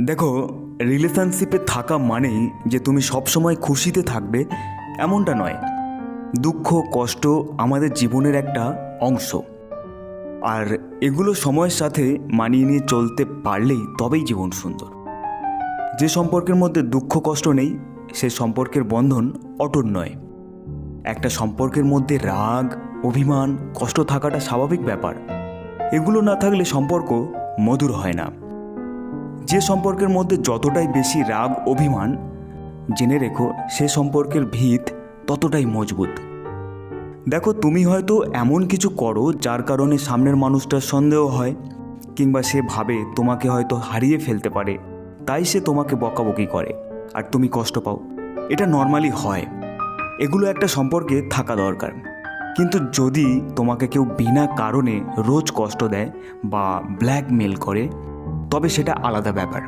দেখো, রিলেশনশিপে থাকা মানেই যে তুমি সবসময় খুশিতে থাকবে এমনটা নয়। দুঃখ কষ্ট আমাদের জীবনের একটা অংশ, আর এগুলো সময়ের সাথে মানিয়ে নিয়ে চলতে পারলেই তবেই জীবন সুন্দর। যে সম্পর্কের মধ্যে দুঃখ কষ্ট নেই সে সম্পর্কের বন্ধন অটুট নয়। একটা সম্পর্কের মধ্যে রাগ অভিমান কষ্ট থাকাটা স্বাভাবিক ব্যাপার। এগুলো না থাকলে সম্পর্ক মধুর হয় না। যে সম্পর্কের মধ্যে যতটাই বেশি রাগ অভিমান, জেনে রেখো সে সম্পর্কের ভিত ততটাই মজবুত। দেখো, তুমি হয়তো এমন কিছু করো যার কারণে সামনের মানুষটার সন্দেহ হয়, কিংবা সে ভাবে তোমাকে হয়তো হারিয়ে ফেলতে পারে, তাই সে তোমাকে বকাবকি করে আর তুমি কষ্ট পাও। এটা নর্মালি হয়, এগুলো একটা সম্পর্কে থাকা দরকার। কিন্তু যদি তোমাকে কেউ বিনা কারণে রোজ কষ্ট দেয় বা ব্ল্যাকমেল করে, তবে সেটা আলাদা ব্যাপার।